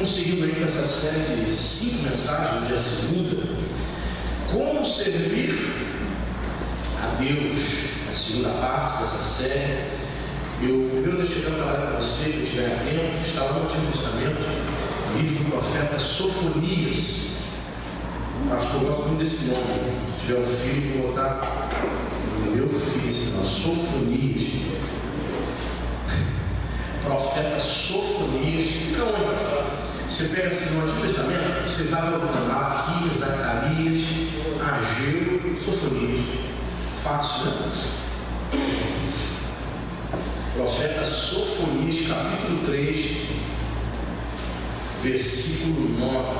Estamos seguindo aí com essa série de 5 mensagens, hoje é a segunda. Como servir a Deus, a segunda parte dessa série. Eu primeiro deixei de trabalhar com você, que estiver atento, está lá no Antigo Testamento, no livro do profeta Sofonias. Acho que eu gosto muito desse nome. Se tiver um filho, vou botar no meu filho, esse nome, Sofonias. Profeta Sofonias. Fica onde? Você pega assim no Antigo Testamento, você vai botando Malaquias, Zacarias, Ageu, Sofonias. Fácil, né? Profeta Sofonias, capítulo 3, versículo 9.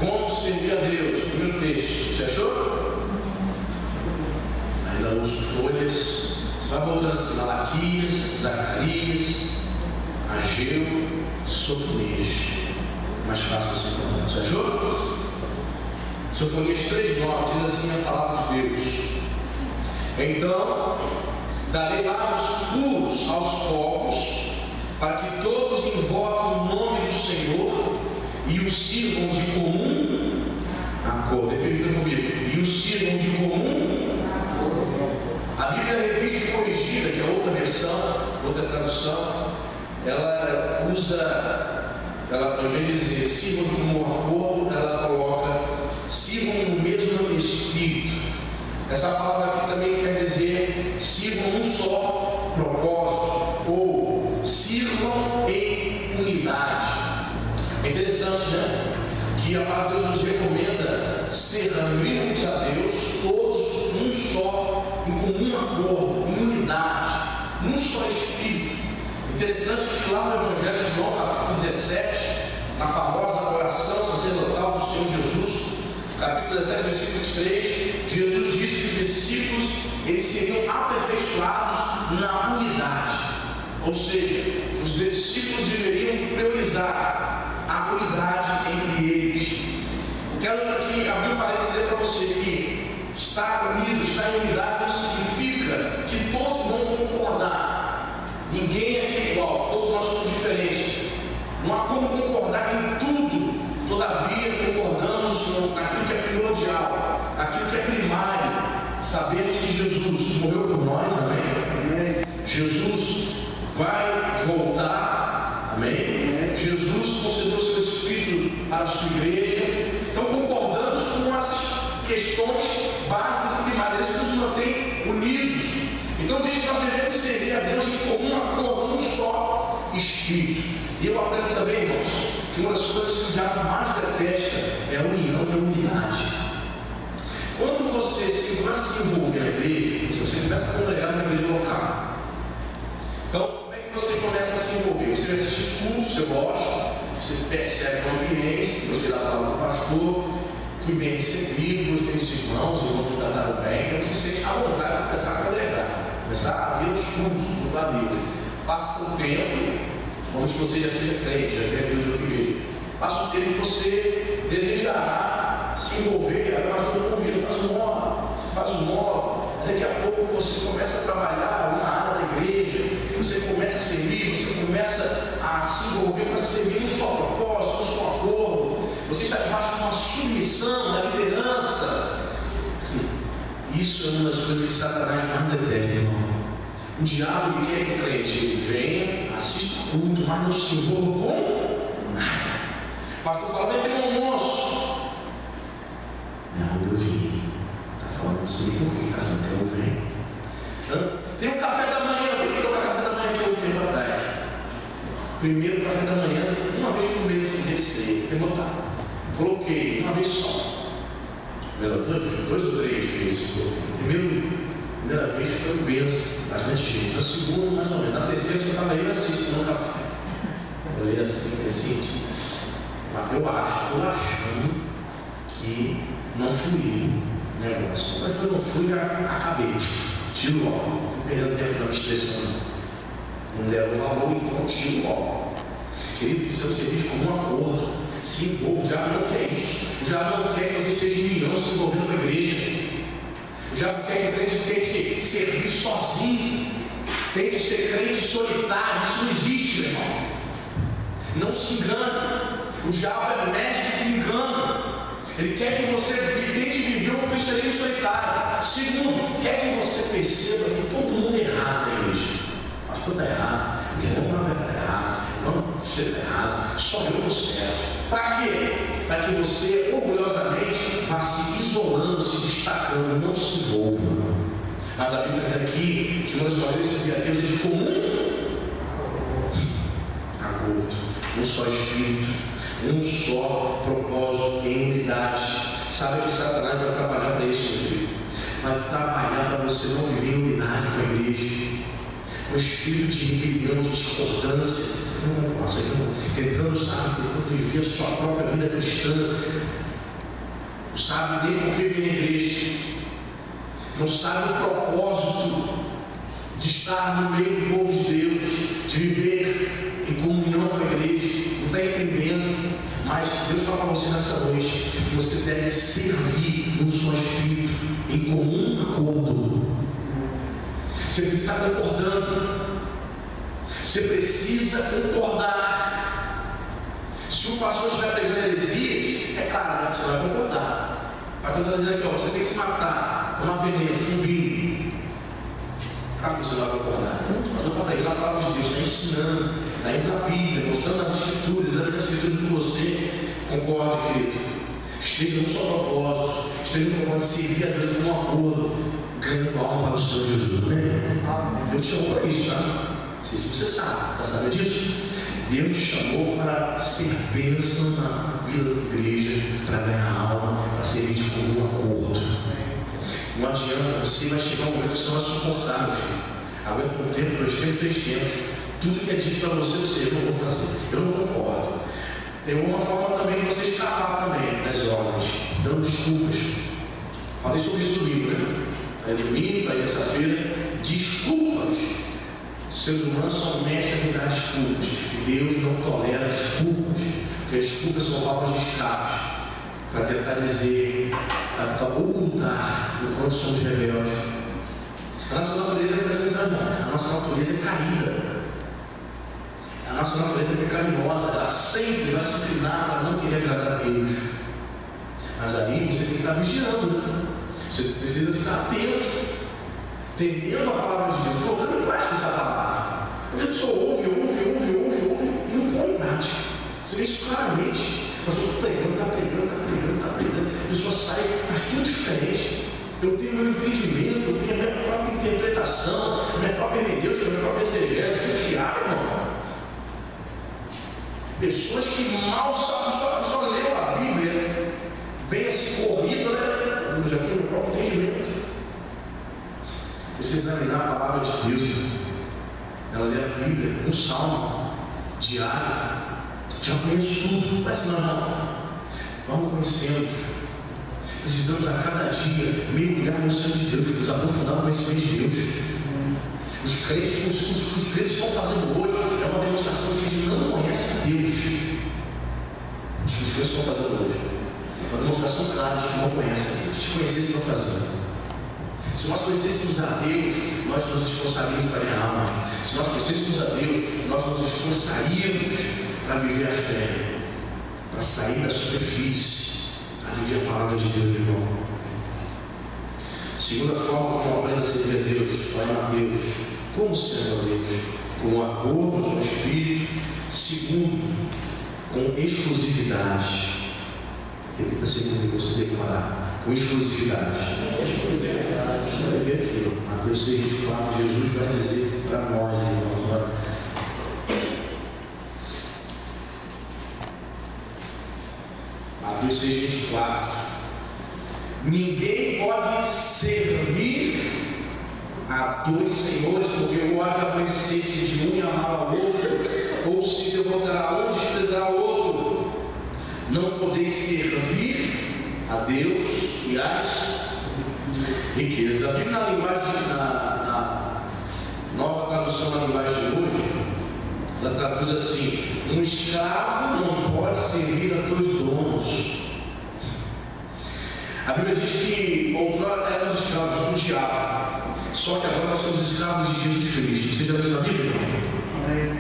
Como servir a Deus? Primeiro texto. Você achou? Ainda uso folhas. Você vai voltando assim: Malaquias, Zacarias, Ageu, Sofonias. Mais fácil assim encontrar. Você achou? Sofonias 3,9 diz assim a palavra de Deus: então darei lábios puros aos povos, para que todos invoquem o nome do Senhor e o sirvam de comum acordo. Repita comigo: e o sirvam de comum acordo. A Bíblia Revista e Corrigida, que é outra versão, outra tradução, ela usa, ao invés de dizer sirvam de comum acordo, ela coloca sirvam no mesmo espírito. Essa palavra aqui também quer dizer sirvam num só propósito, ou sirvam em unidade. É interessante, né? Que a palavra de Deus nos recomenda servirmos a Deus todos num só, em comum acordo, em unidade, num só espírito. Interessante que lá no Evangelho de João, capítulo 17, na famosa oração sacerdotal do Senhor Jesus, capítulo 17, versículo 23, Jesus disse que os discípulos eles seriam aperfeiçoados na unidade. Ou seja, os discípulos deveriam priorizar a unidade entre eles. Eu quero aqui abrir um parênteses e dizer para você que estar unido, estar em unidade não significa que todos vão concordar. Ninguém aqui é igual, todos nós somos diferentes. Não há como concordar em tudo. Todavia, concordamos naquilo que é primordial, naquilo que é primário. Sabemos que Jesus morreu por nós, amém? Jesus vai voltar, amém? Jesus concedeu seu Espírito para a sua igreja. Então, concordamos com essas questões básicas e primárias. Isso nos mantém unidos. Então, diz que nós devemos servir a Deus em comum acordo, um só Espírito. E eu aprendo também, irmãos, que uma das coisas que o diabo mais detesta é a união e a unidade. Quando você começa a se envolver na igreja, você começa a congregar na igreja local. Então, como é que você começa a se envolver? Você assiste os cultos, você gosta, você percebe o ambiente, gostei da palavra do pastor, fui bem recebido, gostei dos irmãos, me trataram bem, então você sente a vontade de começar a congregar, começar a ver os cultos, cultuar a Deus. Passa o tempo, como se você já seja crente, já tenha vindo de outra igreja. Passa o tempo que você desejará se envolver, aí nós estamos convidando, faz um móvel, você faz um móvel, daqui a pouco você começa a trabalhar uma área da igreja, você começa a servir, você começa a se envolver, começa a servir no seu propósito, no seu acordo, você está debaixo de uma submissão da liderança. Isso é uma das coisas que Satanás mais detesta, irmão. O diabo quer que o crente ele venha, assista o culto, mas não se envolva com nada. O pastor fala, vai ter um almoço. Não, eu vim. Está falando assim, por que está falando que eu venho? Tem um café da manhã, por que eu tomo café da manhã aqui há um tempo atrás? Primeiro café da manhã, uma vez por mês, descer, tem que botar. Coloquei, uma vez só. Dois ou três vezes. Primeira vez foi um benção, bastante gente. Na segunda, mais ou menos. Na terceira, eu estava aí assistindo um café. Eu ia assim, mas eu estou achando que não fluiu o negócio. Mas quando eu não fui, já acabei. Tiro logo. Não perdendo tempo não expressão. Não deram valor, então tiro logo. Querido, precisamos servir como um acordo. Se envolva. O diabo não quer isso. O diabo não quer que você esteja em união, se envolvendo com a igreja. O diabo quer que o crente tente servir sozinho, tente ser crente solitário. Isso não existe, meu irmão. Não se engane. O diabo é mestre do engano. Ele quer que você tente viver um cristianismo solitário. Segundo, quer que você perceba que todo mundo é errado na igreja. Pastor está errado, irmão está errado, irmão você está errado, só eu estou certo. Para quê? Para que você orgulhosamente vá se isolando, se destacando, não se envolva. Mas a Bíblia diz aqui que uma das maneiras de servir a Deus é de comum acordo, um só espírito, um só propósito, em unidade. Sabe que Satanás vai trabalhar para isso, meu filho. Vai trabalhar para você não viver em unidade com a igreja. O espírito de rebelião, de discordância, tentando viver a sua própria vida cristã. Não sabe nem por que vem à igreja. Não sabe o propósito de estar no meio do povo de Deus, de viver em comunhão com a igreja. Não está entendendo. Mas Deus fala para você nessa noite que você deve servir no seu espírito, em comum acordo. Você precisa estar concordando. Você precisa concordar. Se o pastor estiver pregando heresias, é claro, você vai concordar. O pastor está dizendo aqui, ó, você tem que se matar, tomar veneno, chumbinho. Claro que você vai concordar. O pastor está pregando a palavra de Deus, está ensinando, está indo na Bíblia, mostrando as Escrituras, abrindo as Escrituras com você. Concorde, querido. Esteja no seu propósito, esteja no propósito de servir a Deus com um acordo, ganhando alma para o Senhor Jesus. Deus te chamou para isso, tá? Não sei se você sabe, está sabendo disso? Deus te chamou para ser bênção na vida da igreja, para ganhar alma, para servir de comum acordo. Não adianta, você vai chegar um momento que você não vai suportar, meu filho. Aguenta um tempo, 2 tempos, 3 tempos. Tudo que é dito para você, eu não vou fazer, eu não concordo. Tem uma forma também de você escapar também das ordens, dando desculpas. Falei sobre isso no livro, né? Aí domingo, aí terça-feira, desculpas. Os seres humanos são mestres em dar desculpas. Deus não tolera desculpas, porque as desculpas são válvulas de escape para tentar dizer, para ocultar o quanto somos rebeldes. A nossa natureza a nossa natureza é caída. A nossa natureza é pecaminosa, ela sempre vai se inclinar para não querer agradar a Deus. Mas aí você tem que estar vigiando, né? Você precisa estar atento, entendendo a palavra de Deus, colocando em prática essa palavra. A pessoa ouve e não põe em prática. Você vê isso claramente. Mas eu estou pregando, está pregando. A pessoa sai, faz tudo diferente. Eu tenho meu entendimento, eu tenho a minha própria interpretação, a minha própria hermenêutica, a minha própria exegese. O que há, irmão? Pessoas que mal sabem, só leu a Bíblia, bem assim corrido, né? Já tem o próprio entendimento. Você examinar a palavra de Deus, ela lê a Bíblia, um salmo diário, já conheço tudo, mas não, vamos conhecendo. Precisamos a cada dia mergulhar no sangue de Deus, nos aprofundar no conhecimento de Deus. Os crentes estão fazendo hoje é uma demonstração de que eles não conhecem a Deus. Os crentes estão fazendo hoje é uma demonstração clara de que não conhecem a Deus. Se conhecessem, não faziam. Se nós conhecêssemos a Deus, nós nos esforçaríamos para ganhar alma. Se nós conhecêssemos a Deus, nós nos esforçaríamos para viver a fé, para sair da superfície, para viver a palavra de Deus, irmão. Segunda forma como aprenda a servir a Deus, lá em Mateus. Como serve a Deus? Com acordo com o Espírito. Segundo, com exclusividade. Repita segundo você declarar. Com exclusividade. Você vai ver aqui, ó. Mateus 6,24, Jesus vai dizer para nós, irmãos, Mateus 6,24. Ninguém pode servir a 2 senhores, porque pode aborrecer-se de um e amar ao outro, ou se devotará a um e desprezará o outro. Não podeis servir a Deus e às riquezas. A Bíblia, na linguagem, na nova tradução da linguagem de hoje, ela traduz assim: um escravo não pode servir a 2 donos. A Bíblia diz que outrora eram os escravos, um Só que agora nós somos escravos de Jesus Cristo. Você já viu isso na Bíblia?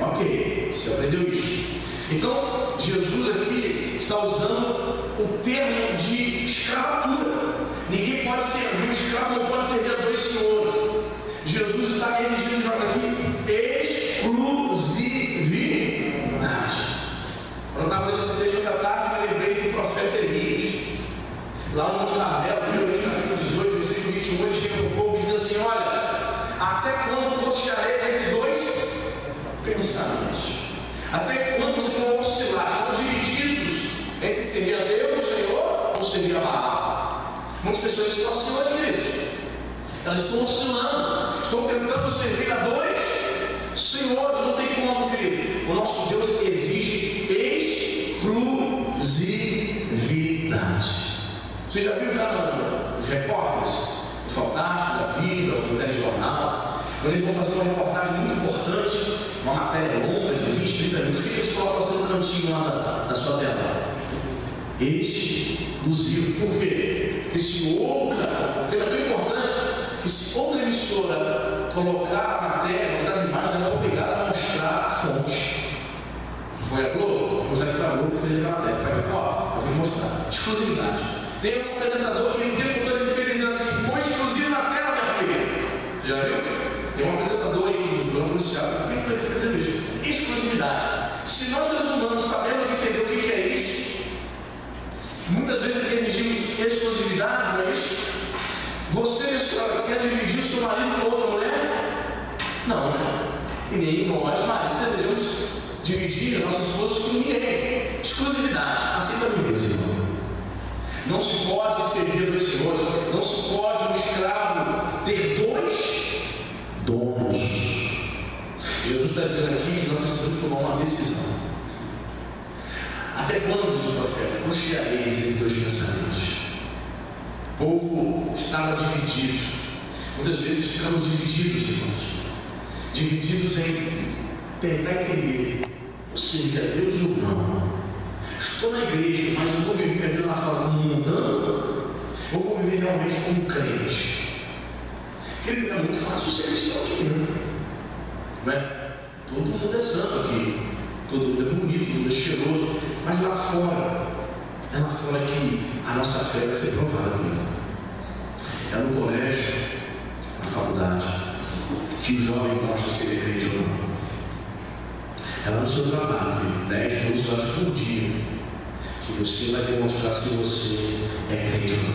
Ok, você aprendeu isso. Então, Jesus aqui está usando o termo de escravatura. Ninguém pode servir, um escravo não pode servir a dois senhores. Jesus está exigindo de nós aqui exclusividade. Quando eu estava lendo esse texto da tarde, me lembrei do profeta Elias. Lá no Monte Carmelo, capítulo 18, versículo 21, ele chega para o povo e diz assim: olha, até quando cocheareis entre dois pensamentos? Até quando vocês vão oscilar? Estão divididos entre servir a Deus, o Senhor, ou servir a Baal. Muitas pessoas estão assim hoje, queridos. Elas estão oscilando, estão tentando servir a dois senhores. Não tem como, querido. O nosso Deus exige exclusividade. Você já viu os repórteres do Fantástico, da Vida, do Telejornal, quando eles vão fazer uma reportagem muito importante, uma matéria longa de 20, 30 minutos, o que eles colocam assim no cantinho lá na sua tela? Exclusivo. Por quê? Porque se outra, um tema bem importante, que se outra emissora colocar a matéria, mostrar as imagens, ela é obrigada a mostrar a fonte. Foi a Globo? Foi a Globo que fez a matéria. Foi a Globo? Eu vou mostrar. Exclusividade. Tem um apresentador que o tempo todo ele fica dizendo assim: põe exclusivo na tela, minha filha. Você já viu? Tem um apresentador aí do plano policial que o tempo todo ele fica dizendo isso. Exclusividade. Se nós seres humanos sabemos entender o que é isso, muitas vezes exigimos exclusividade, não é isso? Você, senhora, quer dividir o seu marido com outra mulher? Não, né? E nem nós, maridos, desejamos dividir nossas esposas com ninguém. Exclusividade. Assim também, meus irmãos. Não se pode servir a dois senhores. Não se pode um escravo ter dois donos. Jesus está dizendo aqui que nós precisamos tomar uma decisão. Até quando, diz o profeta, cocheareis entre dois pensamentos? O povo estava dividido. Muitas vezes ficamos divididos, irmãos. Divididos em tentar entender se servir a Deus ou não. Estou na igreja, mas não vou viver minha vida lá fora como mundano, ou vou viver realmente como crente? Querido, é muito fácil ser cristão aqui dentro, não é? Todo mundo é santo aqui, todo mundo é bonito, todo mundo é cheiroso, mas lá fora, é lá fora que a nossa fé vai ser provada, querido. É no colégio, na faculdade, que o jovem mostra se ele é crente ou não. É lá no seu trabalho, 10, 12 horas por dia, que você vai demonstrar se você é crente ou não.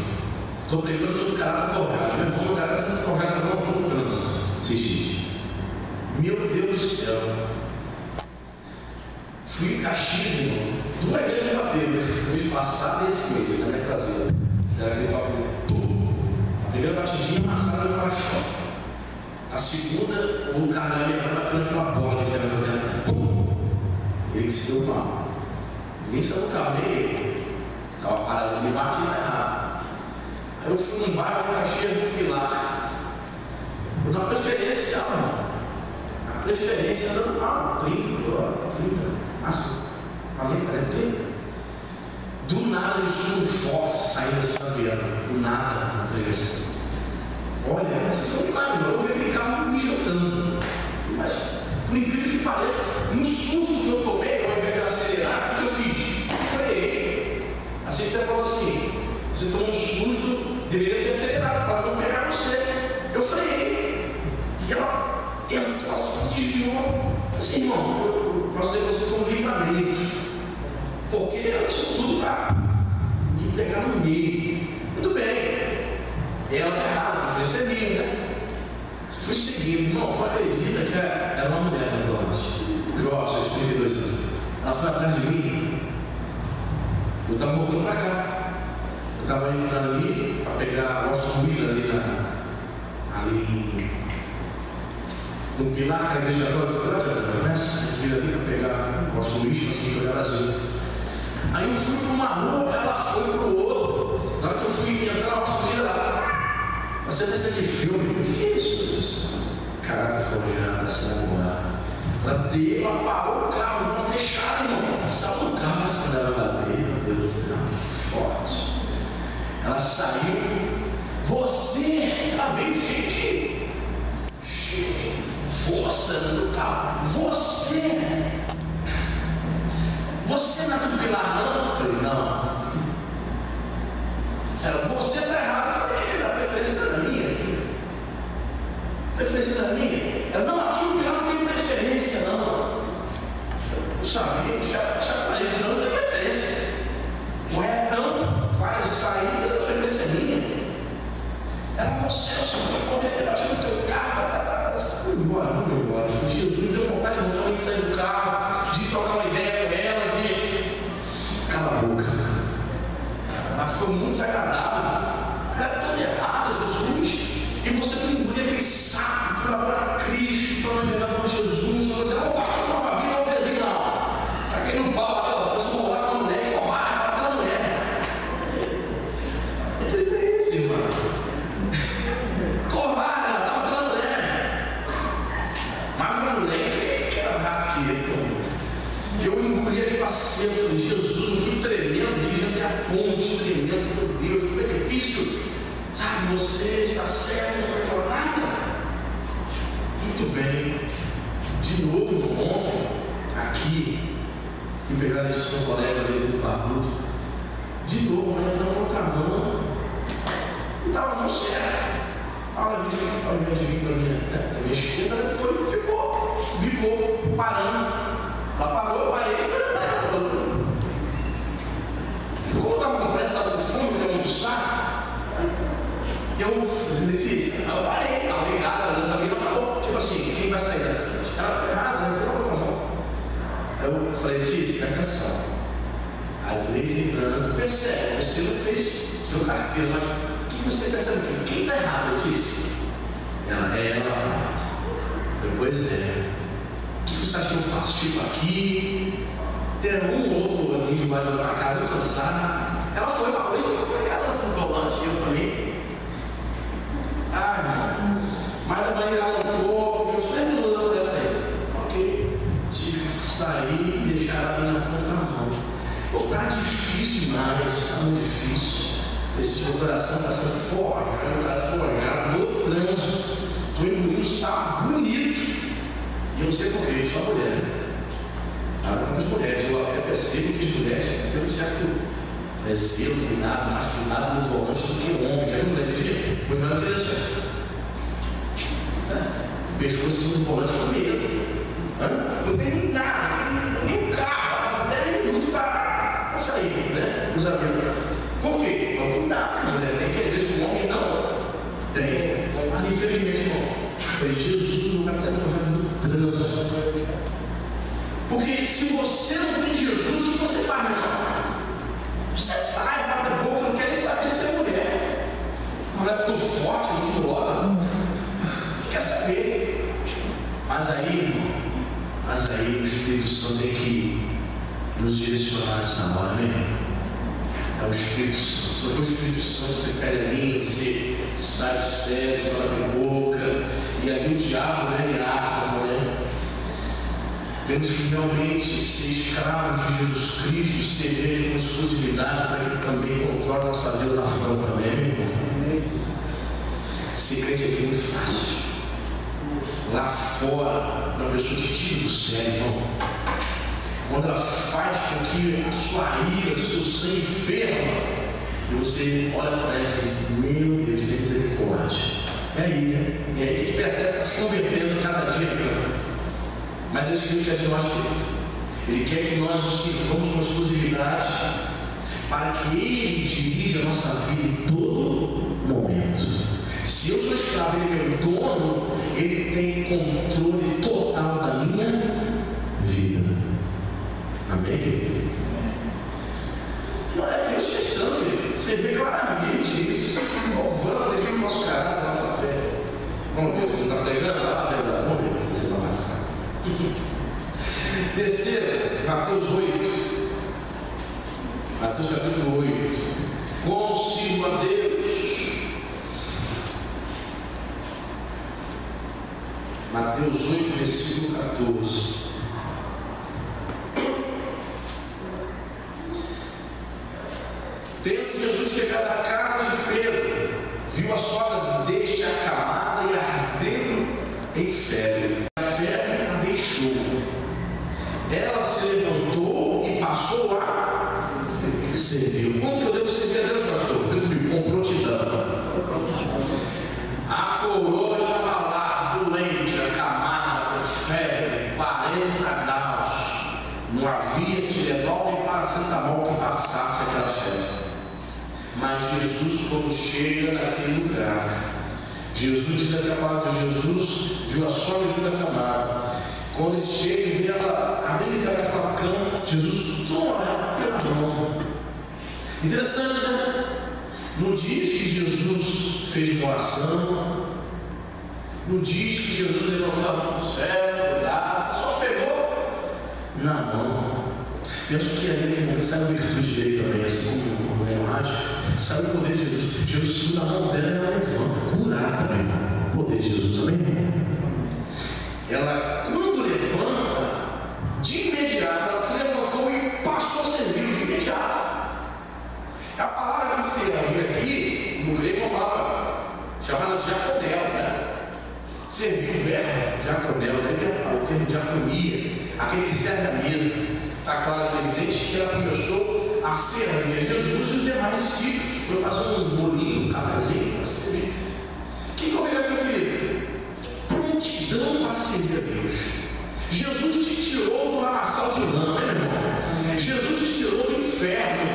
Estou pregando sobre o caráter forjado. Meu irmão, meu caráter está forjado, está no trânsito. Vocês dizem: meu Deus do céu. Fui em Caxias, irmão. 2 vezes me bateu. Mês passado, esse mês, na minha traseira. Era aquele papo. A primeira batidinha amassada no para-choque. A segunda, o cara da minha mãe bateu naquela bola de ferro dentro. Ele se deu mal. Ninguém saiu do carro, nem ele. Estava parado, me bati lá errado. Aí eu fui num bairro, Caxias do Pilar. Eu dou uma preferência, irmão. A preferência dando mal, 30, 30. Máximo. Falei, 30. Do nada ele surge um Fox saindo assim da viela. Do nada, na preferência. Olha, esse foi um milagre, eu vi aquele carro me jantando. Mas, por incrível que pareça, no susto que eu tomei, ao invés de acelerar, o que eu fiz? Freiei. A assistente falou assim: você tomou um susto, deveria ter acelerado para não pegar você. Eu freiei. E ela entrou assim, desviou. Assim, irmão, eu posso dizer que você foi um livramento. Porque ela tinha tudo para me pegar no meio. Muito bem. Ela está errada, não foi seguindo, né? Fui seguindo, não acredita que era uma mulher no volante, jovem, seus 32 anos. Ela foi atrás de mim. Eu estava voltando para cá. Eu estava entrando ali para pegar a Washington Luiz ali no Pilar, que a igreja católica, a gente vira ali para pegar o Washington Luiz, assim, para o Brasil. Aí eu fui para uma rua, ela foi para o outro. Na hora que eu fui entrar na Washington Luiz, você pensa de filme, o que é isso? Caraca, forjada, essa agora. Ela deu, ela parou o carro, uma fechada, irmão. Saiu do carro, assim, ela bater, meu Deus do céu, forte. Ela saiu, ela veio, gente, céu, Senhor, pode ter batido no teu carro, vamos embora. Jesus me deu vontade de sair do carro, de trocar uma ideia com ela, cala a boca. Mas foi muito desagradável. Era tudo errado, Jesus. E você tem aquele saco para adorar Cristo, para navegar com Jesus, para dizer, pastor, não vai vir, não fez assim, não. Está querendo pau, eu sou lá com a mulher, e vai bater na mulher. Que é isso, irmão? Covarde, ela estava batendo na mulher. Mas a mulher que era raqueta. Eu engoli aquele passeio, eu falei, Jesus, eu fui tremendo, dirigindo até a ponte, tremendo, meu Deus, que benefício. Sabe, você está certo, não vai falar nada. Muito bem. De novo, ontem, aqui, fui pegar a lição no colégio ali do Barbudo. De novo, ela entrou na outra mão. Não estava muito certo. Ao invés de vir para a minha esquerda, ela ficou parando. Ela parou, eu parei, como eu estava com pressa no fundo, eu almoçar. Eu disse, eu parei, ela ligada, ela também não parou. Tipo assim, quem vai sair da frente? Ela foi errada, ela entrou na outra mão. Eu falei, Tícia, presta atenção. As leis de trânsito percebem, você não fez seu carteiro, mas o que você percebe aqui? Quem está errado, Tícia? Ela. Pois é. O que você acha que eu faço? Fico aqui, ter um ou outro enjoado para cá, eu cansado. Ela foi para lá e ficou pegada assim no volante, eu também. Irmão, mas a mãe dela um pouco, uns 3 minutos eu falei, ok, tive que sair e deixar ela ali na contramão. Está difícil demais, está muito difícil. Esse meu coração está sendo forte, meu coração forjado no trânsito. Estou engolindo um sapo bonito. E eu não sei porquê, só mulher, né? Muitas mulheres, eu até percebo que as mulheres têm um certo zelo, cuidado, mais cuidado no volante do que o homem. Já viu mulher dirigir? Pois vai na direção. O pescoço em cima do volante com medo. Não tem nem nada, nem um carro, até 10 minutos para sair, né? Os aviões. Por quê? Não cuidado, a mulher tem que, às vezes, o homem não tem. Mas infelizmente, irmão, foi Jesus no lugar de ser correndo no trânsito. Porque se você não tem Jesus, o que você faz, meu irmão? Você sai, bate a boca, não quer nem saber se é mulher. Não é tão forte, musculosa. Não quer saber. Mas aí o Espírito Santo tem que nos direcionar nessa hora, né? É o Espírito Santo. Se não for o Espírito Santo, você pega a linha, você sai de sério, você fala com a boca. E aí o diabo, né, ele arma, né? Temos que realmente ser escravos de Jesus Cristo, servir Ele com exclusividade para que Ele também controle a nossa vida lá fora também, meu irmão. Ser crente aqui é muito fácil. Lá fora, uma pessoa te tira do sério, irmão. Quando ela faz com que a sua ira, o seu sangue ferva, e você olha para ela e diz, meu Deus, tem misericórdia. É aí, né? E aí a gente percebe que está se convertendo cada dia, cara. Mas esse Deus quer de nós que Ele quer que nós o sirvamos com exclusividade para que Ele dirija a nossa vida em todo momento. Se eu sou escravo, Ele é meu dono, Ele tem controle total da minha vida. Amém? Não é Deus testando, querido. Você vê claramente isso. Louvando, deixando o nosso caráter, a nossa fé. Vamos ver, você não está pregando? Vamos ver se você vai passar. Terceira, Mateus 8. Mateus capítulo 8. Como sirvo a Deus. Mateus 8, versículo 14. Tendo Jesus chegado à casa de Pedro, viu a sogra deste acamada e ardendo em febre. A febre a deixou. Ela se levantou e passou a servir. Como que eu devo servir a Deus, pastor? Com prontidão. A coroa estava lá, doente, acamada, com febre, 40 Jesus diz aqui a palavra de Jesus, viu a sogra que da camada. Quando ele chega e vê ela ardendo naquela cama, Jesus toma ela pela mão. Interessante, né? Não diz que Jesus fez uma oração, não diz que Jesus levantou para o céu, braço, só pegou na mão. Penso que ali naquele momento saiu a virtude dele também, assim como é rádio, saiu o poder de Jesus. Jesus segura a mão dela e ela levanta, curar também. O poder de Jesus também. Ela, quando levanta, de imediato, ela se levantou e passou a servir de imediato. A palavra que servir aqui, no grego, é uma palavra chamada diaconel, né? Servir o verbo, diaconel, o termo diaconia, aquele que serve a mesa. Está claro que é evidente que ela começou a servir a Jesus e os demais discípulos. Foi fazer um bolinho, um cafezinho para servir. O que eu vejo aqui, querido? Prontidão para servir a Deus. Jesus te tirou do lamaçal de lama, né, meu irmão? Jesus te tirou do inferno.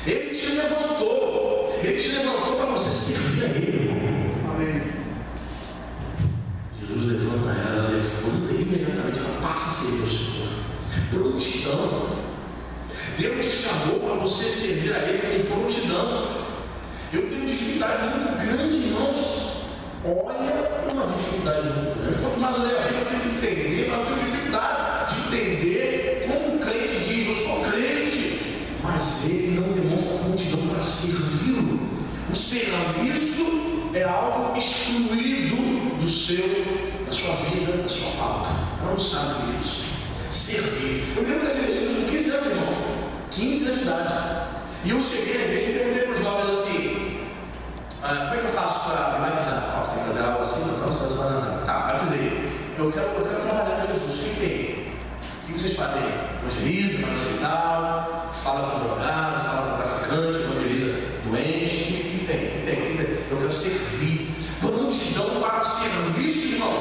Ele te levantou. Ele te levantou para você servir a Ele, irmão. Amém. Jesus levanta ela levanta e imediatamente ela passa a servir o Senhor. Prontidão. Deus te chamou para você servir a Ele com prontidão. Eu tenho dificuldade muito grande, irmãos. Olha, uma dificuldade muito grande. Quanto mais eu leio a Bíblia, eu tenho que entender, mas eu tenho dificuldade de entender como o crente diz: eu sou crente, mas ele não demonstra prontidão para servi-lo. O serviço é algo excluído da sua vida, da sua pauta. Ela não sabe disso. Servir. Eu lembro que essa igreja com 15 anos, irmão. 15 anos de idade. E eu cheguei na igreja e perguntei para os jovens assim: como é que eu faço para me batizar? Tem que fazer algo assim? Não, você vai batizar. Tá, batizei. Eu quero trabalhar com Jesus. O que tem? O que vocês fazem? Evangeliza, evangelical, fala com o drogado, fala com o traficante, evangeliza doente. O que tem? Eu quero servir. Prontidão para o serviço, irmão.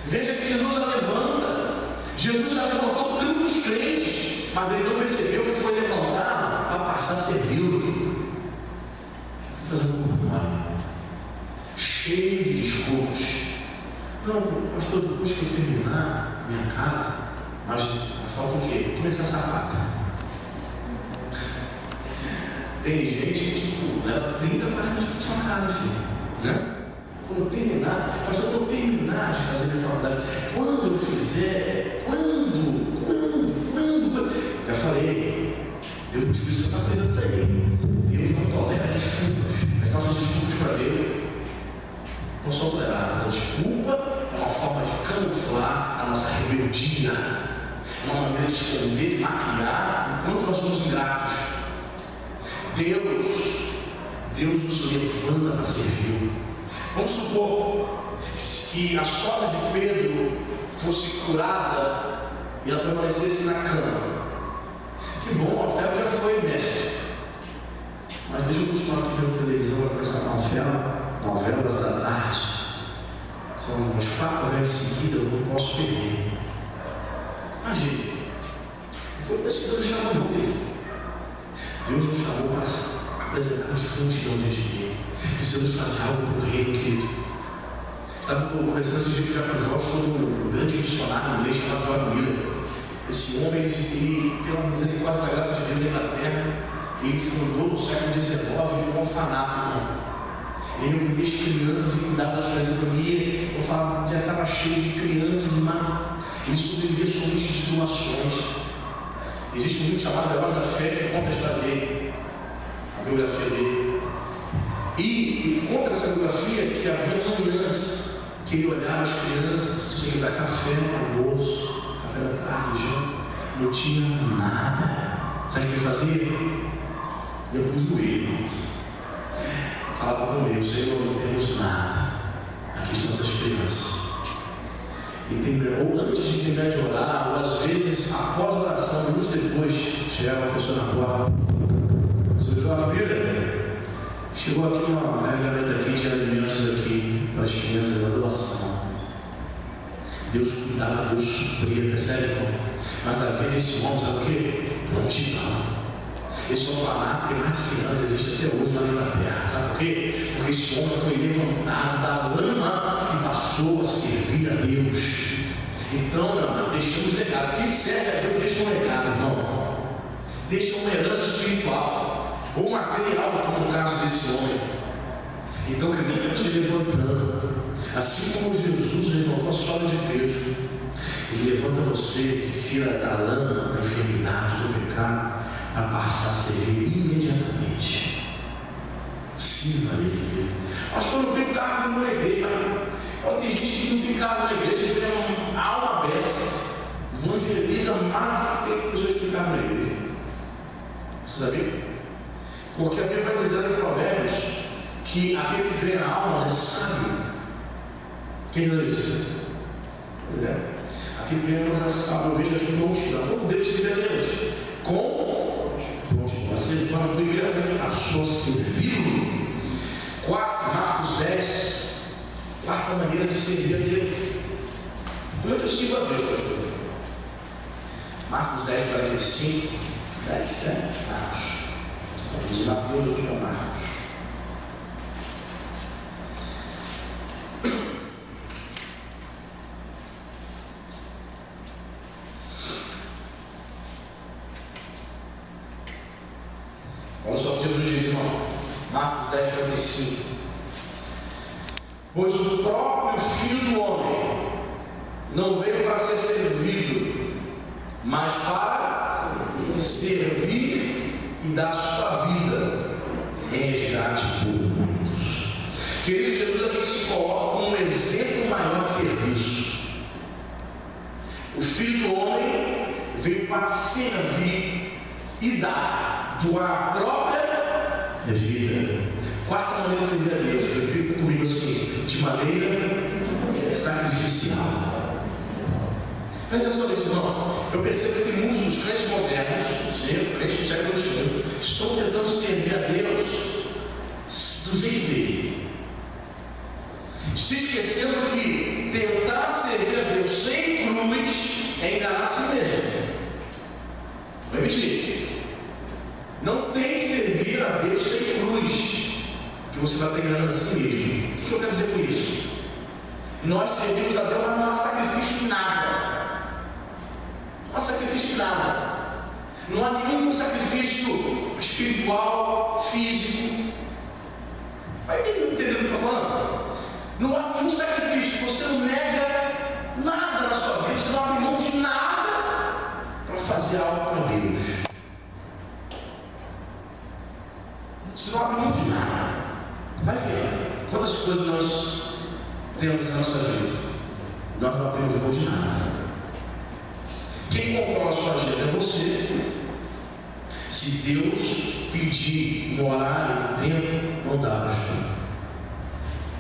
Veja que Jesus a levanta. Jesus já levantou tantos crentes, mas ele não percebeu que foi levantado para passar a servi-lo. Fazendo um curso cheio de desculpas. Não, pastor, depois que eu terminar minha casa, mas falta o quê? Começar a sapata. Tem gente que tipo, leva 30, 40 dias para sua casa, filho. Né? Quando eu terminar, pastor, quando eu terminar de fazer minha faculdade, quando eu fizer, quando? Já falei, Deus te precisa estar fazendo isso aí. Deus não tolera desculpas. As nossas desculpas para Deus não são toleradas. A desculpa é uma forma de camuflar a nossa rebeldia, é uma maneira de esconder, de maquiar enquanto nós somos ingratos. Deus nos levanta para servir. Vamos supor que a sogra de Pedro fosse curada e ela permanecesse na cama. Que bom, a febre já foi, mestre. Mas deixa eu continuar aqui vendo televisão para essa novelas da tarde. São umas 4 novelas seguidas, eu não posso perder. Imagine, foi por isso que Deus chamou ele. Deus nos chamou para apresentar-nos prontidão diante dele. Precisamos fazer algo para o reino, querido. Estava conversando esse dia com o Jorge sobre um grande missionário inglês chamado John Miller. Esse homem, ele, pela misericórdia da graça de Deus na Inglaterra, ele fundou no século XIX um orfanato, irmão. Ele reunia as crianças e cuidava das crianças. Eu falava, já estava cheio de crianças, mas ele sobrevivia somente de doações. Existe um livro chamado Heróis da Fé que conta a história dele, a biografia dele. E conta essa biografia que havia manhãs que ele olhava as crianças, tinha que dar café no almoço, café da tarde, já não tinha nada. Sabe o que ele fazia? Ia para o joelho, falava com Deus: Senhor, não temos nada, aqui estão essas crianças. Ou antes de terminar de orar, ou às vezes após a oração, minutos depois, chegava uma pessoa na porta: Senhor João Pira, chegou aqui uma carregamento aqui de alimentos aqui para as crianças da doação. Deus cuidava, Deus supria, percebe, irmão? Mas a vida desse homem, sabe o quê? Prontidão. Esse orfanato tem mais de 100 anos, existe até hoje lá na Inglaterra. Sabe por quê? Porque esse homem foi levantado da lama e passou a servir a Deus. Então, meu irmão, deixamos legado. Quem serve a Deus deixa um legado, irmão. Deixa uma herança espiritual ou material, como no caso desse homem. Então, que Deus está te levantando. Assim como Jesus levantou a sola de Pedro, Ele levanta você, te tira da lama, da enfermidade, do pecado, a passar a servir imediatamente. Sirva Ele, querido. Acho que eu não tenho cargo na igreja. Olha, tem gente que não tem cargo na igreja, tem uma alma dessa. Evangeliza mais do que tem pessoas que têm cargo na igreja. Você sabia? Porque a Bíblia vai dizer em Provérbios que aquele que ganha almas é sábio. Quem não é isso? Pois é. Aquele que ganha almas é sábio. Eu vejo aqui em prontidão. Como Deus se vê a Deus? Com prontidão. Você fala primeiramente a sua servir. 4, Marcos 10. Quarta maneira de servir a Deus. Como é que eu sirvo a Deus, pastor? Marcos 10, 45. 10, né? Marcos. Vamos ir lá para os outros Marcos. Olha só o que Jesus diz, irmão. Marcos 10, 45. Pois o próprio Filho do Homem não veio para ser servido, mas para servir e dar sua vida em resgate por muitos. Querido, Jesus aqui se coloca como um exemplo maior de serviço. O Filho do Homem veio para servir e dar tua própria vida. Quarta maneira de servir a Deus, repita comigo assim, de maneira sacrificial. Presta atenção nisso, irmão. Eu percebo que muitos dos crentes modernos, crentes do século XXI, estão tentando servir a Deus do jeito dele, se esquecendo que tentar servir a Deus sem cruz é enganar a si mesmo. Vou repetir. Não tem servir a Deus sem cruz, que você vai estar enganando a si mesmo. O que eu quero dizer com isso? Nós servimos a Deus, mas não há sacrifício nada. Não há sacrifício nada. Não há nenhum sacrifício espiritual, físico. Vai entender o que eu estou falando? Não há nenhum sacrifício. Você não nega nada na sua vida. Você não abre mão de nada para fazer algo para Deus. Você não abre mão de nada. Vai ver quantas coisas nós temos na nossa vida. Nós não abrimos mão de nada. Quem controla a sua agenda é você. Se Deus pedir um horário, um tempo, não dá, pastor.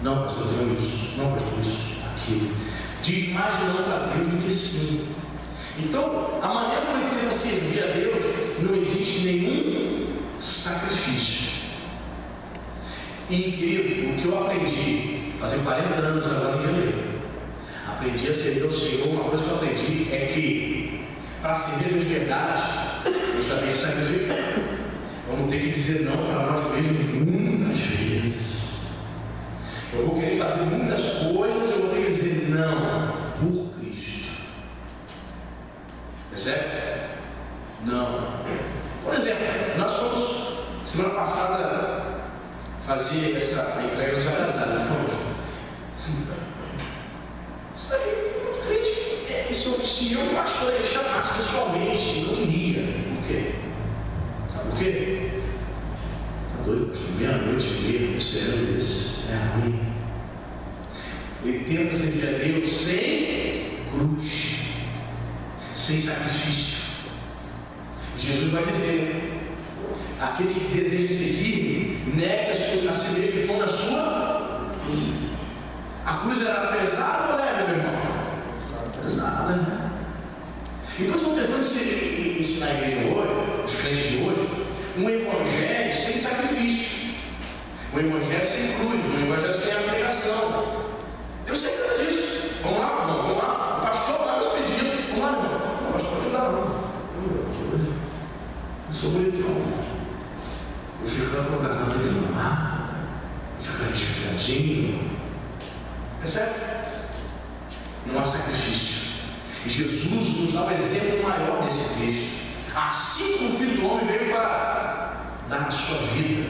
Não, pastor, eu tenho isso. Não, pastor, isso, aquilo. Diz mais não para Deus do que sim. Então, a maneira como ele tenta servir a Deus, não existe nenhum sacrifício. E, querido, o que eu aprendi, fazer 40 anos agora em janeiro, aprendi a servir ao Senhor. Uma coisa que eu aprendi é que, para servir de verdade, a gente vai ter que sacrificar. Vamos ter que dizer não para nós mesmos muitas vezes. Eu vou querer fazer muitas coisas, eu vou ter que dizer não por Cristo. Percebe? Não. Por exemplo, nós fomos, semana passada, fazer essa entrega dos atrasados, não fomos? Isso aí, muito crente, esse oficial, o pastor ia chamar pessoalmente, não iria. Por quê? Sabe por quê? Está doido, pastor? Meia-noite e meia, um serão desse. É ruim. Ele tenta servir a Deus sem cruz, sem sacrifício. Jesus vai dizer: aquele que deseja seguir, negue-se a si mesmo e tome a sua cruz. A cruz era pesada ou leve, meu irmão? Pesada, né? Então estão tentando ensinar a igreja hoje, os crentes de hoje, um evangelho sem sacrifício, um evangelho sem cruz, um evangelho sem abnegação. Tenho certeza disso. Vamos lá, irmão, vamos lá. O pastor vai nos pedir. Vamos lá, irmão. Não, pastor, não dá não. Eu sou bonito, não. coitadinho. Percebe? Não há sacrifício. E Jesus nos dá o exemplo maior desse texto. Assim como o Filho do Homem veio para dar a sua vida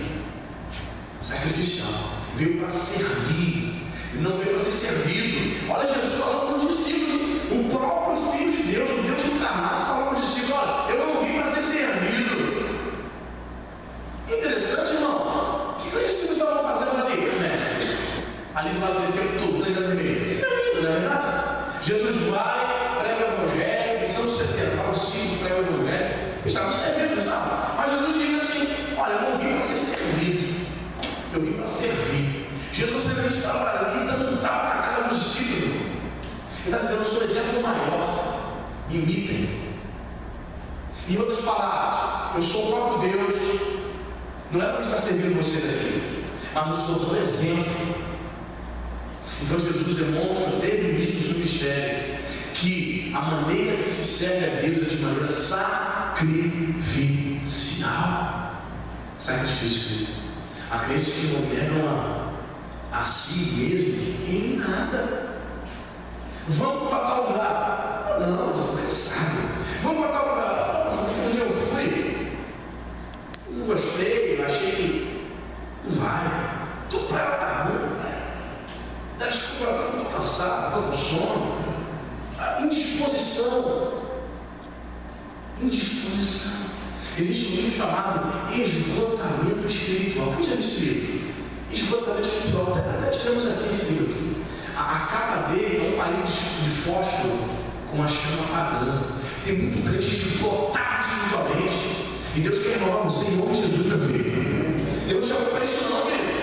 sacrificial, veio para servir, não veio para ser servido. Olha Jesus falando para os discípulos, o próprio Filho de Deus, o Deus encarnado, falou para os discípulos: olha, eu não vim para ser servido. Interessante, irmão. O que os discípulos estavam fazendo ali, né? Ali do lado dele, o tempo todo, 3 horas e meia. Servindo, não é verdade? Jesus vai, prega o Evangelho, missão de 70, para os discípulos, prega o Evangelho. Eles estavam servindo, estavam. Mas Jesus diz assim: olha, eu não vim para ser servido, eu vim para servir. Jesus ainda estava ali dando um tapa na cara dos discípulos. Ele está dizendo: eu sou o exemplo maior, me imitem. Em outras palavras, eu sou o próprio Deus. Não é para estar servindo vocês aqui, mas eu estou dando exemplo. Então Jesus demonstra desde o início do seu mistério que a maneira que se serve a Deus é de maneira sacrificial. Sacrifício. Aqueles que não pegam a si mesmos em nada. Vamos para tal lugar. Não, estou cansado. Vamos para tal lugar. Onde eu fui, não gostei, achei que não vai. Tudo para ela está ruim. Dá desculpa, estou cansado, estou com sono. Indisposição. Existe um livro chamado Esgotamento Espiritual. Quem já viu esse livro? Esgotamento Espiritual. Até tivemos aqui esse livro aqui. A capa dele é um palito de fósforo com a chama apagando. Tem muito crente esgotado espiritualmente. E Deus quer renovar você em nome de Jesus, meu filho. Deus chama para isso não, querido.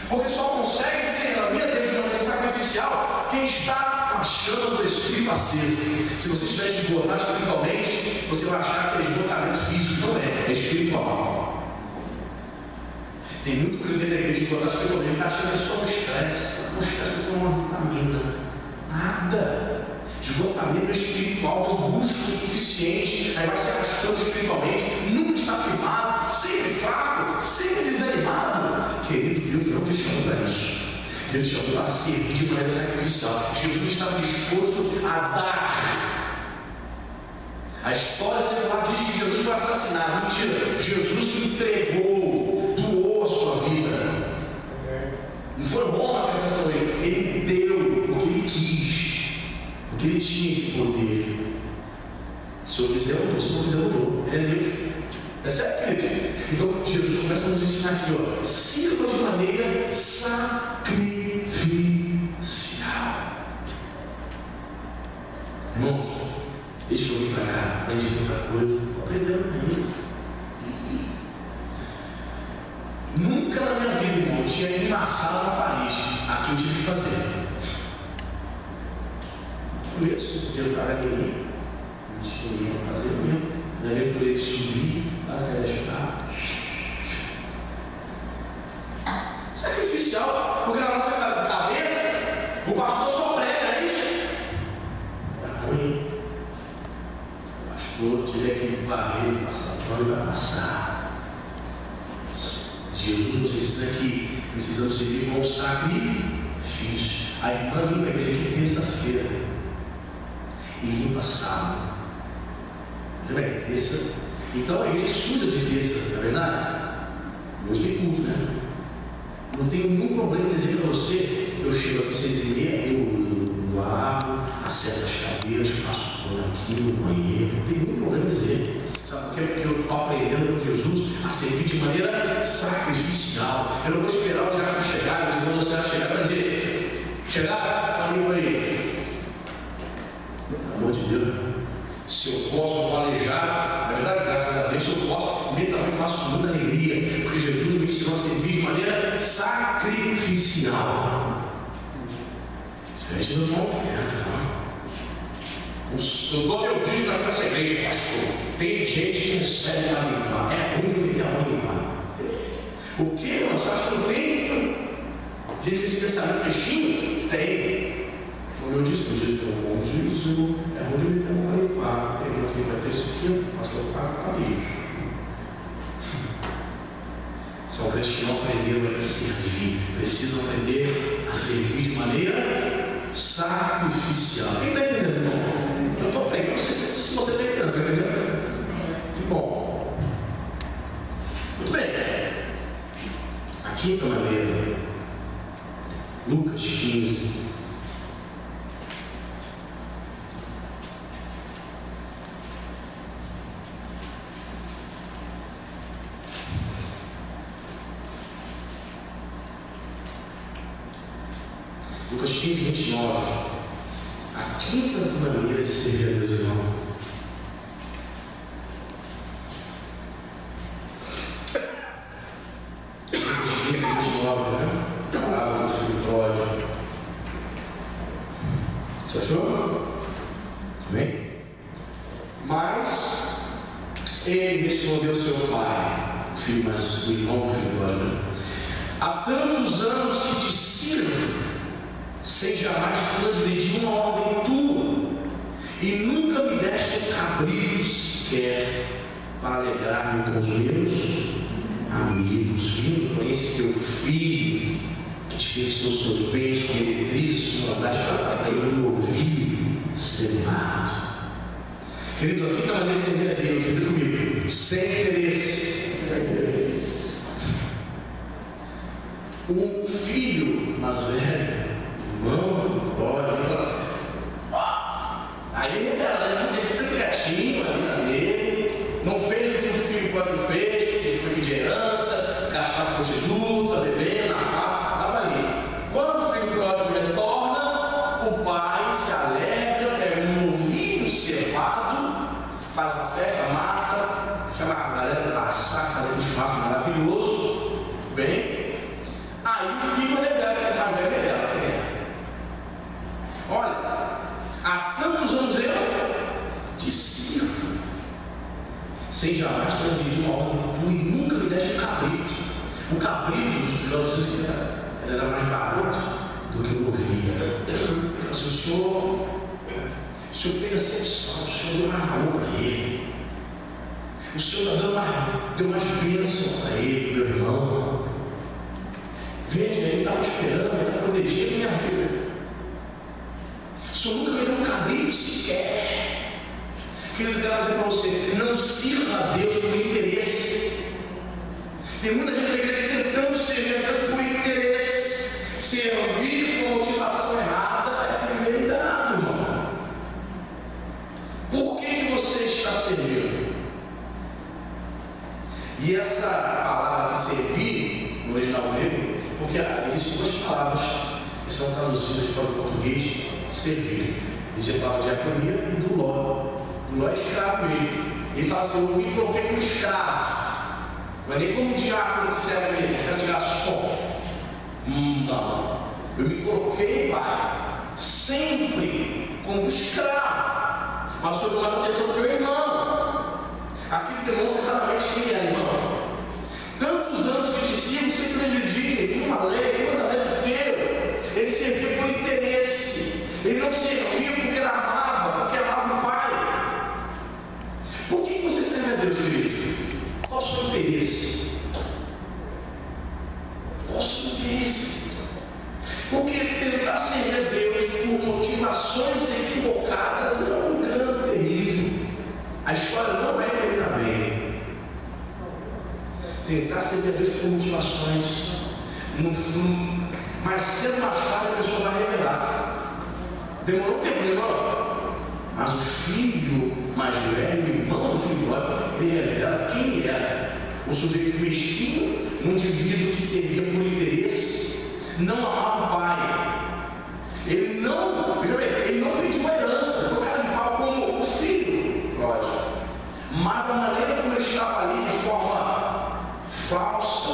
Porque só consegue servir a Deus de maneira sacrificial quem está com a chama do Espírito acesa. Se você estiver esgotado espiritualmente, você vai achar que é esgotamento físico. Não é espiritual. Tem muito crente da igreja esgotado espiritualmente, está achando que é só um estresse. Não estresse porque é uma vitamina. Nada. Esgotamento espiritual, não busca o suficiente, aí vai se arrastando espiritualmente, nunca está firmado, sempre fraco, sempre desanimado. Querido, Deus não te chamou para isso. Deus te chamou para servir de maneira sacrificial. Jesus estava disposto a dar. A história secular diz que Jesus foi assassinado. Mentira. Jesus que entregou, doou a sua vida. Não foi Roma que assassinou ele. Ele deu porque ele quis. Porque ele tinha esse poder. Se eu quiser, eu dou. Se não quiser, eu dou. Ele é Deus. Percebe, querido? Então, Jesus começa a nos ensinar aqui, ó. Sirva de maneira sacrificial. Irmãos, desde que eu vim para cá, aprendi tanta coisa. Estou aprendendo muito. Nunca na minha vida, irmão, eu tinha ido na sala no Paris. Aqui eu tive que fazer. Por isso, o dinheiro para mim, não tinha ninguém para fazer mesmo. Me aventurei de subir as galera de cá. Sacrificial, porque na nossa cabeça, o pastor só prega, é isso? É ruim. O pastor tiver que varrer e passar pano e vai passar. Jesus nos ensina que precisamos servir com sacrifício. A irmã vem para a igreja aqui terça-feira e limpa sábado. Bem, terça. Então a igreja suja de terça, não é verdade? Hoje tem culto, né? Não tenho nenhum problema em dizer para você que eu chego aqui 6h30, eu varro, acerto as cadeiras, passo por aqui no banheiro. Não tenho nenhum problema em dizer. Sabe por quê? Porque eu estou aprendendo com Jesus a servir de maneira sacrificial. Eu não vou esperar os diáconos chegarem, os irmãos da chegar para dizer: chegar, amigo aí. Pelo amor de Deus, se eu posso planejar, na verdade, graças a Deus, se eu posso, eu também faço com muita alegria, porque Jesus me ensinou a servir de maneira sacrificial. A gente não está aprendendo, não. Eu dou meu dízimo para essa igreja, pastor. Tem gente que recebe para limpar. É ruim de meter a mão limpar. O que, irmão? Você acha que não tem? Tem esse pensamento mesquinho? Tem. Como eu disse, é ruim de meter a mão para limpar. Quem vai ter isso aqui, o pastor paga para lixo. Se é um crentes que não aprenderam a servir, precisam aprender a servir de maneira sacrificial. Quem está entendendo, irmão? Eu estou aprendendo, não sei se você está entendendo, está entendendo? Que bom. Muito bem. A quinta maneira, Lucas 15. Lucas 15, 29. A quinta maneira de servir a Deus, irmão. Lucas 15, 29, né? A palavra do filho pródigo. Você achou? Bem? Mas ele respondeu ao seu pai, o filho, mas o irmão do filho pródigo: há tantos anos que te sirvo, sem jamais transgredir uma ordem tua, e nunca me deste um cabrito sequer para alegrar-me com os meus amigos. Vindo, porém, esse teu filho, que te pensou os teus bens com meretrizes, com maldade, para um novilho cevado. Querido, aqui está a maneira de servir a Deus, repita comigo: sem interesse. Sem interesse. Um filho mais velho, irmão, pode, aí ele revela, ele deixa sempre quietinho ali na dele, não fez o que o filho quando fez, porque foi pedir herança, gastar prostituta, bebendo, na farra, estava ali. Quando o filho pródigo retorna, o pai se alegra, pega um novilho cevado, faz uma festa, mata, chama a galera para passar, fazer um churrasco maravilhoso, bem. Aí o filho revela, que é mais velho, revela quem é. Olha, há tantos anos eu te sirvo, sem jamais transgredir uma ordem tua, e nunca me deste um cabrito. O cabrito, os estudiosos dizem que ele era mais barato do que o novilho. Assim, o senhor fez acepção, o senhor deu mais valor para ele, o senhor deu mais bênção para ele, meu irmão. Veja, ele estava esperando, ele estava protegendo minha vida. O senhor nunca me deu um cabrito sequer. Querido, quero dizer para você: não sirva a Deus por interesse. Tem muita gente na igreja tentando servir a Deus por interesse. Servir com motivação errada é viver enganado, irmão. Por que você está servindo? E essa palavra de servir, no original grego, porque existem duas palavras que são traduzidas para o português: servir. Existe a palavra diaconia e do ló. Do ló é escravo mesmo. Ele fala assim: eu me coloquei como escravo. Não é nem como diácono que serve mesmo, espécie de garçom. Não. Eu me coloquei, pai, sempre como escravo, mas sob mais atenção do meu irmão. Aquilo demonstra claramente quem ele é, irmão. Tantos anos que te sirvo sem transgredir nenhuma lei, nenhum mandamento teu. Ele servia por interesse. Ele não servia porque amava, porque amava o Pai. Por que você serve a Deus, querido? Qual o seu interesse? Qual o seu interesse? Porque tentar servir a Deus por motivações equivocadas é um engano terrível. A história não vai terminar bem. Tentar servir a Deus por motivações, no fundo, mais cedo ou mais tarde a pessoa vai revelar. Demorou um tempo, irmão, mas o filho mais velho, o irmão do filho pródigo, ele revela quem ele era. Um sujeito mesquinho, um indivíduo que servia por interesse, não amava o pai. Ele não, veja bem, ele não pediu uma herança, foi cara de pau como o filho pródigo. Mas a maneira como ele estava ali, de forma falsa,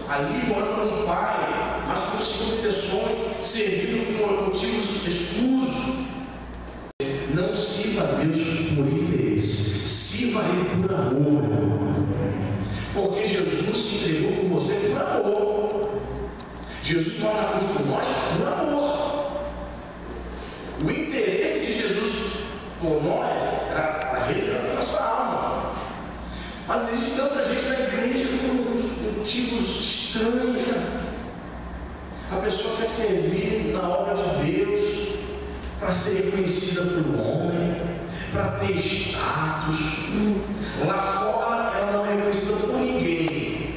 ali morando com o pai, mas com segundas intenções, servindo por motivos escusos. Não sirva a Deus por interesse, sirva a Ele por amor, porque Jesus se entregou por você por amor. Jesus morre na cruz por nós por amor. O interesse de Jesus por nós era para resgatar nossa alma. Mas existe tanta gente na igreja com motivos estranhos. A pessoa quer servir na obra de Deus para ser reconhecida por homem, para ter status. Lá fora ela não é reconhecida por ninguém.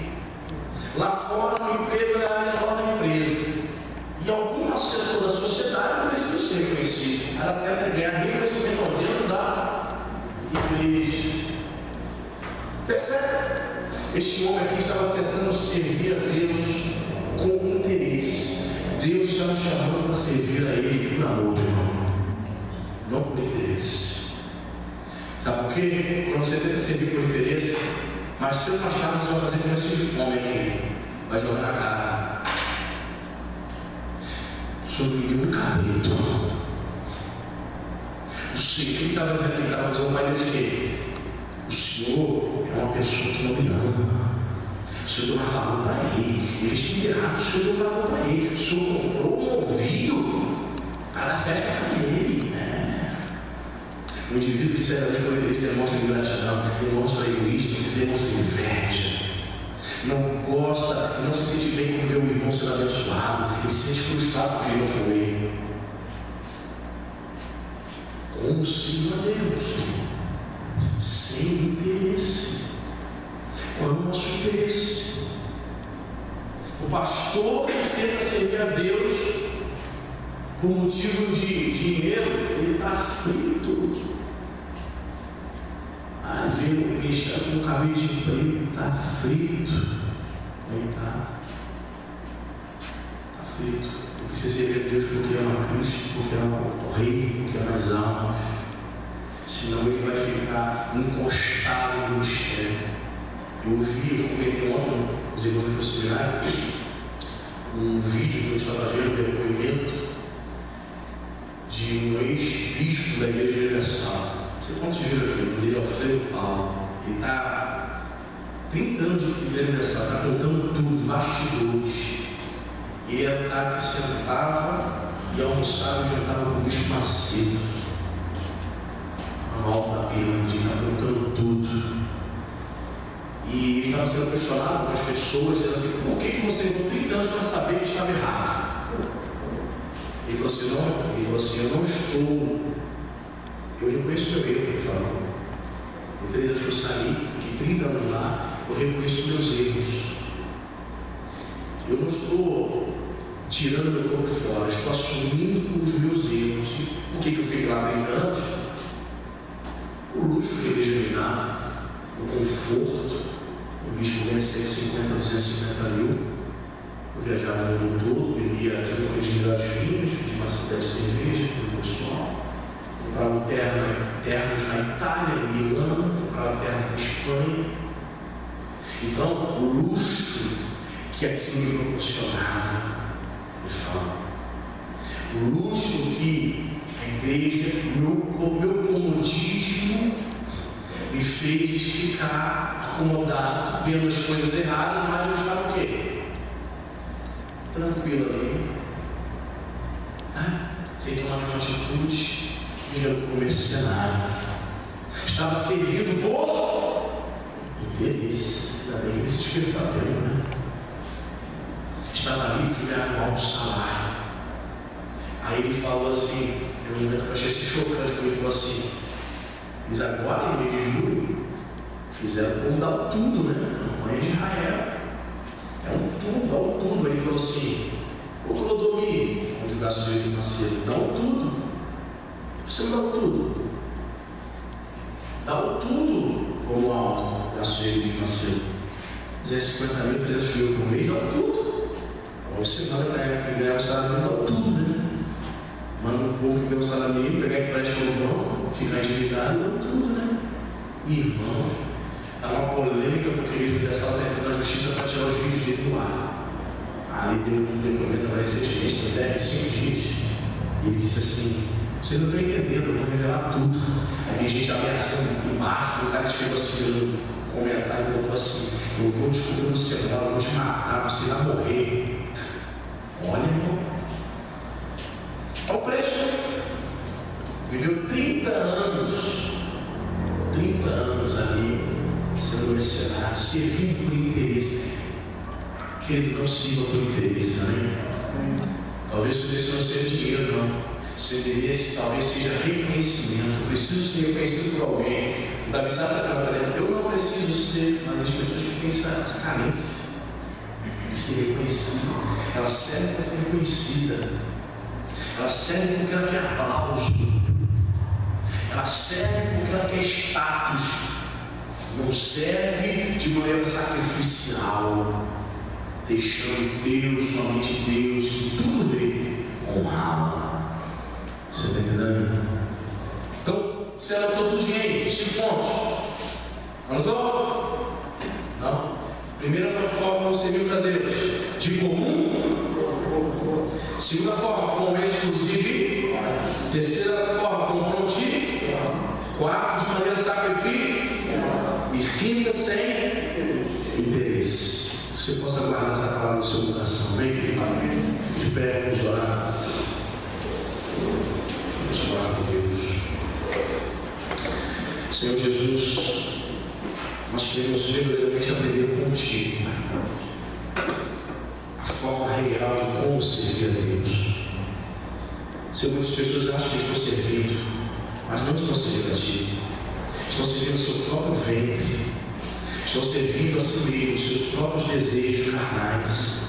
Lá fora no emprego ela é a menor da empresa. E algum setor da sociedade não precisa ser reconhecido. Ela tenta ganhar reconhecimento dentro da igreja. Percebe? Este homem aqui estava tentando servir a Deus com interesse. Deus estava chamando para servir a Ele por amor, irmão, não por interesse. Sabe por quê? Quando você tenta servir por interesse, mais cedo ou mais tarde você vai fazer como esse homem aqui, vai jogar na cara. O Senhor me deu um cabrito. O Senhor estava dizendo que estava usando mais de quê? O Senhor é uma pessoa que não me ama. O Senhor deu valor para ele. Ele fez tudo errado. O Senhor deu valor para ele. O Senhor comprou um novilho para a festa para ele. O indivíduo que serve a Deus por interesse demonstra ingratidão, demonstra egoísmo, demonstra inveja. Não gosta, não se sente bem quando vê o irmão sendo abençoado. Ele se sente frustrado porque ele não foi. Como servir a Deus? Sem interesse. Qual é o nosso interesse? O pastor que tenta servir a Deus por motivo de dinheiro, ele está frito. Veio o ministério com um cabelo de emprego, está frito. Ele está frito. Porque você serve a Deus porque ama Cristo, porque ama o Rei, porque ama as almas. Senão ele vai ficar encostado no ministério. Eu comentei ontem, os irmãos do seminário, um vídeo que eu estava vendo, um depoimento de um ex-bispo da Igreja Universal. Não sei quantos viram aqui, o dele é Alfredo Paulo. Ele está 30 anos de Igreja Universal, está contando tudo, os bastidores. Ele era o cara que sentava e almoçava e jantava com o bispo Macedo. A malta da pirâmide, está contando tudo. E ele estava sendo questionado com as pessoas, dizendo assim: por que você levou 30 anos para saber que estava errado? Ele falou assim: eu não estou. Eu reconheço meu erro, ele falou. Em 3 anos que eu saí, fiquei 30 anos lá, eu reconheço meus erros. Eu não estou tirando meu corpo fora, eu estou assumindo os meus erros. Por que eu fiquei lá 30 anos? O luxo que a igreja me dava, o conforto. O bispo ganha 150, 250 mil. Eu viajava no mundo todo, bebia junto com os melhores vinhos, de uma cidade de cerveja, do pessoal. Comprava ternos na Itália, em Milano, comprava ternos na Espanha. Então, o luxo que aquilo me proporcionava, ele fala, o luxo que a igreja, meu comodismo, me fez ficar acomodado, vendo as coisas erradas, mas eu estava o quê? Tranquilo ali, sem tomar nenhuma atitude, vivendo como mercenário. Estava servindo por interesse. Ainda bem que ele se despertou até, né? Estava ali que ganhava um alto salário. Aí ele falou assim, no momento que eu achei chocante, ele falou assim: eles agora, no mês de julho, fizeram o povo dar o tudo, né? A campanha de Israel. É um tudo, dá o tudo. Aí ele falou assim: ô Clodomir, onde o gasto direito de Macedo, dá o tudo. Você não dá o tudo. Dá o tudo, como alto, o gasto direito de Macedo. 250 mil, 300 mil por mês, dá o tudo. Você manda quem ganhar o salário mínimo, dá o tudo, né? Manda o povo que ganha o salário mínimo, pegar empréstimo no banco, ficar endividado, dá tudo, né? Irmãos, está uma polêmica porque a Igreja Universal está entrando na justiça para tirar os vídeos dele do ar. Ali deu um depoimento recentemente, tem 10, 5 dias. E ele disse assim: vocês não estão entendendo, eu vou revelar tudo. Aí tem gente ameaçando embaixo, o cara escreveu assim no comentário, botou assim: eu vou descobrir no celular, eu vou te matar, você vai morrer. Olha, irmão, olha o preço. Viveu 30 anos ali, sendo mercenário, servindo por interesse. Querido, não sirva por interesse, não. Talvez o interesse não seja dinheiro, não. Seu interesse talvez seja reconhecimento. Eu preciso ser reconhecido por alguém. Davi está trabalhando. Eu não preciso ser, mas as pessoas que têm essa carência de ser reconhecido. Ela serve para ser reconhecida. Ela serve porque ela quer aplauso. Ela serve porque ela quer status. Não serve de maneira sacrificial, deixando Deus, somente Deus, que tudo vê, honrá-la. Você está entendendo? Então, você anotou tudo aí, 5 pontos. Anotou? Não? Primeira forma, você viu para Deus, de comum. Segunda forma, com exclusivo. Terceira forma, com prontivo. Quarto, de maneira sacrificial. E quinta, sem interesse. Você possa guardar essa palavra no seu coração. Vem, querido. Fique de pé, vamos orar. Vamos orar com Deus. Senhor Jesus, nós queremos verdadeiramente aprender contigo a forma real de como servir a Deus. Senhor, muitas pessoas acham que estão servindo, mas não estão servindo a Ti. Estão servindo o seu próprio ventre. Estão servindo a si mesmo, os seus próprios desejos carnais.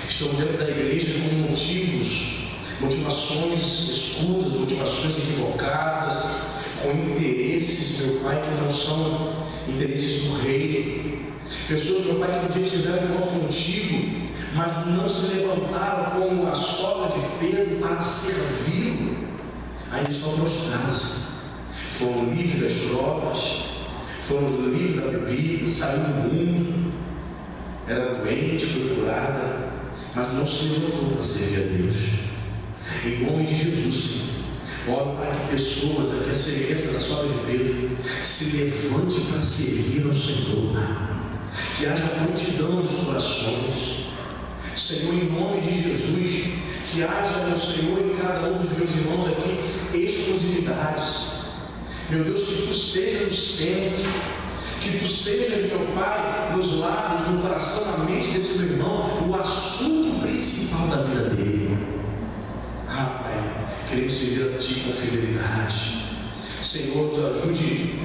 Estão dentro da igreja com motivações escusas, motivações equivocadas, com interesses, meu Pai, que não são interesses do reino. Pessoas, meu Pai, que um dia estiveram igual contigo, mas não se levantaram como a sogra de Pedro para servi-lo. Ainda estão prostrados. Foram livres das drogas, foram livres da bebida, saíram do mundo. Era doente, foi curada, mas não se levantou para servir a Deus. Em nome de Jesus, Senhor, oro para que pessoas, aqui a semelhança da sogra de Pedro, se levante para servir ao Senhor, que haja prontidão nos corações. Senhor, em nome de Jesus, que haja no Senhor em cada um dos meus irmãos aqui exclusividades. Meu Deus, que Tu sejas o centro, que Tu sejas, meu Pai, nos lábios, no coração, na mente desse meu irmão, o assunto principal da vida dele. Ah, Pai, queremos servir a Ti com fidelidade. Senhor, nos ajude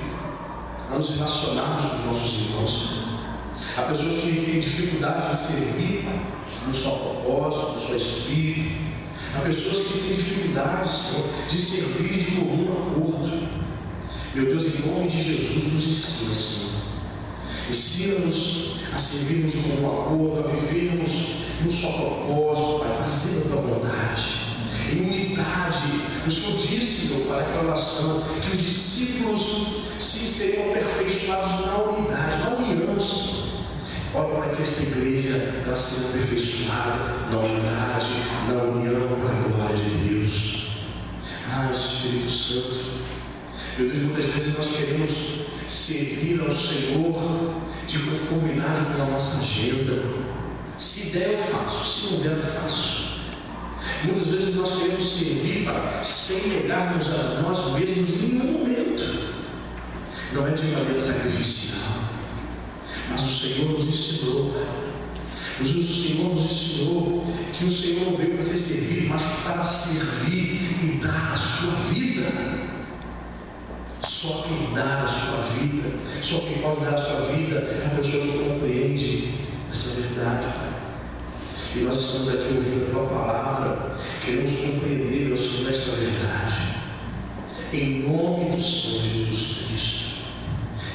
a nos relacionarmos com os nossos irmãos. Há pessoas que têm dificuldade de servir no seu propósito, no seu espírito. Há pessoas que têm dificuldade, Senhor, de servir de comum acordo. Meu Deus, em nome de Jesus, nos ensina, Senhor. Ensina-nos a servirmos de comum acordo, a vivermos no seu propósito, Pai, fazendo a Tua vontade, em unidade. O Senhor disse, meu Pai, naquela oração, que os discípulos seriam aperfeiçoados na unidade, na união, Senhor. Ora para que esta igreja ela seja aperfeiçoada na unidade, na união, para a glória de Deus. Ah, Espírito Santo, meu Deus, muitas vezes nós queremos servir ao Senhor de conformidade com a nossa agenda. Se der, eu faço. Se não der, eu faço. Muitas vezes nós queremos servir sem negarmos a nós mesmos em nenhum momento. Não é de maneira sacrificial, mas o Senhor nos ensinou. O Senhor nos ensinou que o Senhor não veio para ser servido, mas para servir e dar a sua vida. Só quem dá a sua vida, só quem pode dar a sua vida é a pessoa que compreende essa verdade, Pai. E nós estamos aqui ouvindo a Tua palavra, queremos compreender, meu Senhor, esta verdade. Em nome do Senhor Jesus Cristo,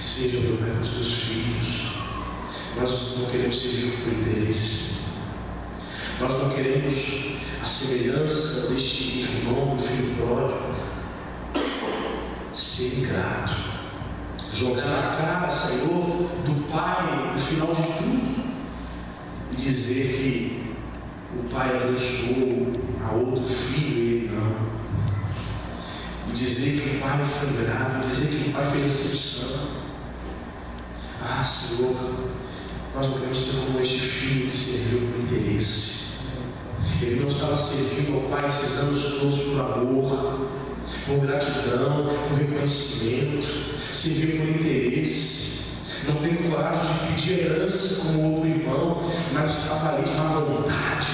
seja, meu Pai, com os Teus filhos. Nós não queremos servir por interesse. Nós não queremos a semelhança deste irmão, do filho pródigo, ser ingrato, jogar na cara, Senhor, do Pai, no final de tudo, e dizer que o Pai abençoou a outro filho e ele não, e dizer que o Pai foi grato, dizer que o Pai fez exceção. Ah, Senhor, nós não queremos ser como este filho que serviu por interesse. Ele não estava servindo ao Pai esses anos todos por amor, por gratidão, por reconhecimento, serviu por interesse. não teve coragem de pedir herança como outro irmão, mas estava ali de má vontade.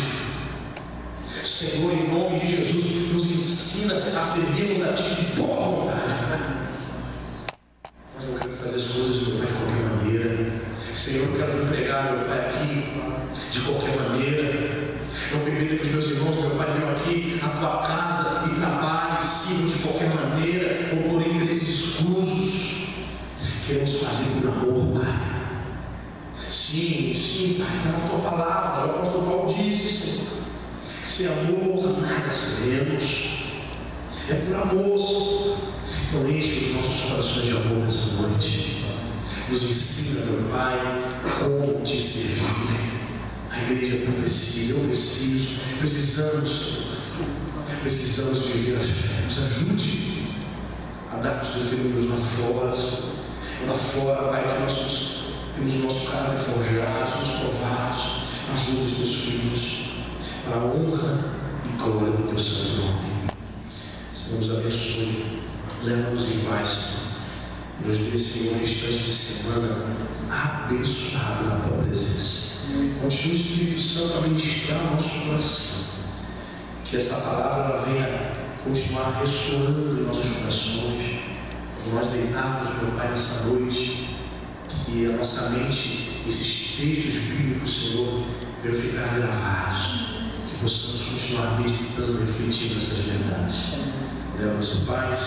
Senhor, em nome de Jesus, nos ensina a servirmos a Ti de boa vontade. Mas não quero fazer as coisas, meu Pai, de qualquer maneira. Senhor, eu quero vir pregar, meu Pai, aqui de qualquer maneira. Não permita que os meus irmãos, meu Pai, venham aqui à Tua casa e trabalhem, sirvam de qualquer maneira ou por interesses escusos. Queremos fazer por amor, Pai. Sim, Pai, está na Tua palavra. O apóstolo Paulo disse, Senhor, que sem amor nada seremos. É por amor. Então enche os nossos corações de amor nessa noite. Nos ensina, meu Pai, como Te servir. A igreja não precisa, eu preciso, precisamos viver a fé. Nos ajude a dar os testemunhos lá fora, Pai, que nós temos o nosso caráter forjado, somos provados. Ajuda os Teus filhos para a honra e glória do Teu santo nome. Senhor, nos abençoe, leva-nos em paz, Senhor. Nos dê, Senhor, um instante de semana abençoado na Tua presença. Continue o Espírito Santo a ministrar o nosso coração. Que essa palavra venha continuar ressoando em nossos corações. Quando nós deitarmos, meu Pai, nessa noite, que a nossa mente, esses textos bíblicos, Senhor, venham ficar gravados. Que possamos continuar meditando, refletindo essas verdades. Leva-nos em paz,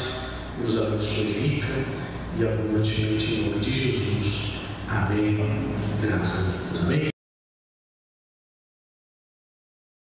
nos abençoe rica e abundantemente em nome de Jesus. Amém. Graças a Deus. Amém.